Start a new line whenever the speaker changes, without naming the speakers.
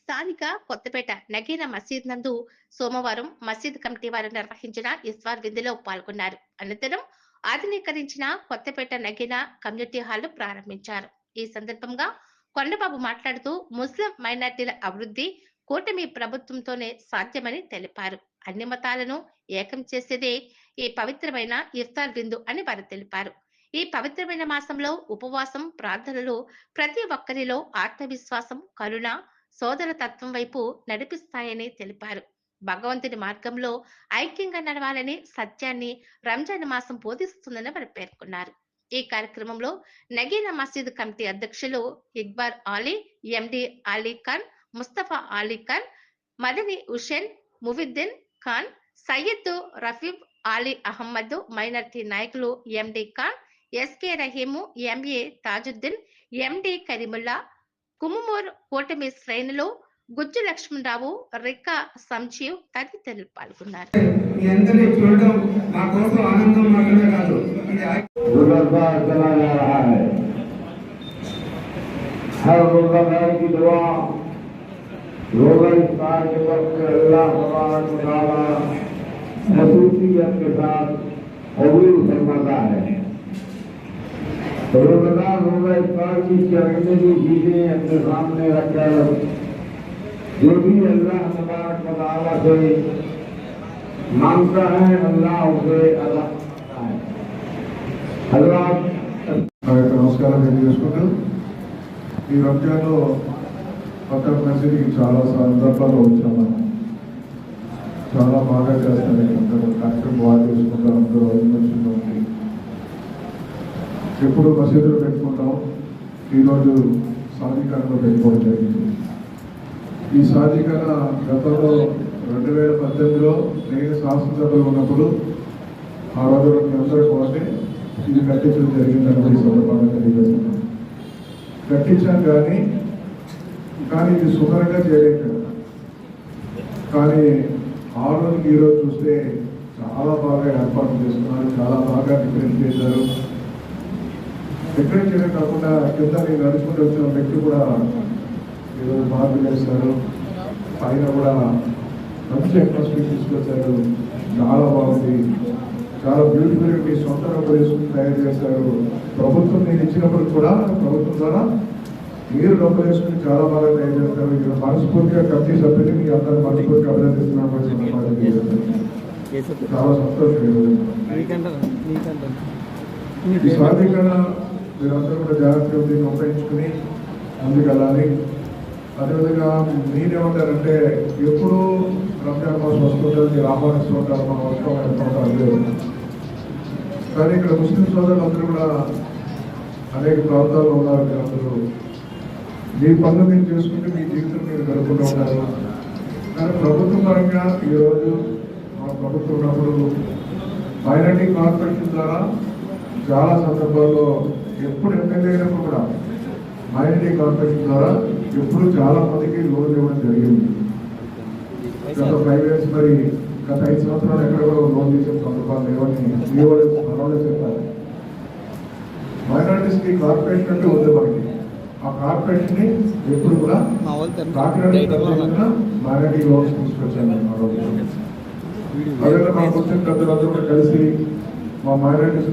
స్థానిక కొత్తపేట నగీనా మసీద్ నందు సోమవారం మసీద్ కమిటీ వారు నిర్వహించిన ఇస్వార్ విందులో పాల్గొన్నారు. అనంతరం ఆధునీకరించిన కొత్తపేట నగీనా కమ్యూనిటీ హాల్ ప్రారంభించారు. ఈ సందర్భంగా కొండబాబు మాట్లాడుతూ ముస్లిం మైనార్టీల అభివృద్ధి కూటమి ప్రభుత్వంతోనే సాధ్యమని తెలిపారు. అన్ని మతాలను ఏకం చేసేదే ఈ పవిత్రమైన ఇఫ్తార్ విందు అని వారు తెలిపారు. ఈ పవిత్రమైన మాసంలో ఉపవాసం, ప్రార్థనలు ప్రతి ఒక్కరిలో ఆత్మవిశ్వాసం, కరుణ, సోదర తత్వం వైపు నడిపిస్తాయని తెలిపారు. భగవంతుని మార్గంలో ఐక్యంగా నడవాలని సత్యాన్ని రంజాన్ మాసం బోధిస్తుందని వారు పేర్కొన్నారు. ఈ కార్యక్రమంలో నగీనా మసీద్ కమిటీ అధ్యక్షులు ఇక్బార్ అలీ, ఎండి అలీ ఖాన్, ముస్తఫా అలీ ఖాన్, మదనీ హుసేన్, మువిద్దీన్ ఖాన్, సయ్యద్ రఫీఫ్ అలీ అహ్మద్, మైనార్టీ నాయకులు ఎండి ఖాన్, ఎస్కే రహీము, ఎంఏ తాజుద్దీన్, ఎండి కరీముల్లా, కుముమూర్ కూటమి శ్రేణులు గుజ్జు లక్ష్మణరావు, రికా సంజీవ్ తదితరులు పాల్గొన్నారు.
रोज़ा इफ्तार की चरने की चीजें अपने सामने रखकर जो भी अल्लाह तबारक व तआला से मांगता है अल्लाह उसे अता करता है। अल्लाह
నమస్కారం తెలియజేసుకుంటూ ఈ రంజాన్లో కొత్త మసీదుకి చాలా సందర్భాల్లో వచ్చాము. చాలా బాగా చేస్తారు. అందరూ కార్యక్రమం బాగా చేసుకుంటారు. అందరూ మనుషులు ఉండి ఎప్పుడు మసీదులో పెట్టుకుంటాం. ఈరోజు సాధికారంలో పెట్టుకోవడం జరిగింది. ఈ సాధికార గతంలో 2018లో నేను శాసనసభలో ఉన్నప్పుడు ఆ రోజు మీ అందరూ కోరితే ఇది కట్టించడం జరిగిందని కూడా ఈ సందర్భంగా తెలియజేస్తున్నాం. కట్టించాం కానీ ఇది సుఖంగా చేయలేదు. కానీ ఆ రోజుకి ఈరోజు చూస్తే చాలా బాగా ఏర్పాటు చేస్తున్నారు. చాలా బాగా డిఫరెన్స్ చేశారు. డిఫరెన్స్ చేయడం కాకుండా కింద నేను నడుచుకుంటూ వచ్చిన వ్యక్తి కూడా ఈరోజు మార్పు చేస్తారు. పైన కూడా మంచి అట్మాస్ఫియర్ తీసుకొచ్చారు. చాలా బాగుంది. చాలా బ్యూటిఫుల్గా మీ సొంత డబ్బులు వేసుకుని తయారు చేస్తారు. ప్రభుత్వం నేను ఇచ్చినప్పుడు కూడా ప్రభుత్వం ద్వారా మీరు డబ్బులు వేసుకుని చాలా బాగా తయారు చేస్తారు. ఇక్కడ మనస్ఫూర్తిగా కమిటీ సభ్యులు మీ అందరూ మనస్ఫూర్తిగా అభినందిస్తున్నాను. చాలా సంతోషం. ఈ సాధికార మీరందరూ కూడా జాగ్రత్తగా దీన్ని ఉపయోగించుకుని ముందుకెళ్ళాలి. అదేవిధంగా నేనేమంటారంటే ఎప్పుడు రంజాన్ మాసం వస్తుంటారు, మీరు ఆహ్వానిస్తూ ఉంటారు, మనం వస్తాం వెళ్తుంటారు లేదు. కానీ ఇక్కడ ముస్లిం సోదరులు అందరూ కూడా అనేక ప్రాంతాల్లో ఉన్నారు. మీరందరూ మీ పనులు మీరు చేసుకుంటే మీ జీవితం మీరు గడుపుతూ ఉంటారు. కానీ ప్రభుత్వ పరంగా ఈరోజు మన ప్రభుత్వం ఉన్నప్పుడు మైనారిటీ కార్పొరేషన్ ద్వారా చాలా సందర్భాల్లో ఎప్పుడు ఎమ్మెల్యే అయినప్పుడు కూడా మైనారిటీ కార్పొరేషన్ ద్వారా ఎప్పుడు చాలా మందికి లోన్ ఇవ్వడం జరిగింది. గత 5 years మరి గత 5 సంవత్సరాలు ఎక్కడ కూడా లోన్ చేసిన సందర్భాలు లేవని మీ వాళ్ళు మనవాళ్ళు చెప్పారు. మైనారిటీస్కి కార్పొరేషన్ అంటే ఉంది మనకి. ఆ కార్పొరేషన్ ని ఎప్పుడు కూడా మైనారిటీ లోన్స్ తీసుకొచ్చాను. అదే మా ముస్లిం పెద్దలందరూ కలిసి మా మైనారిటీస్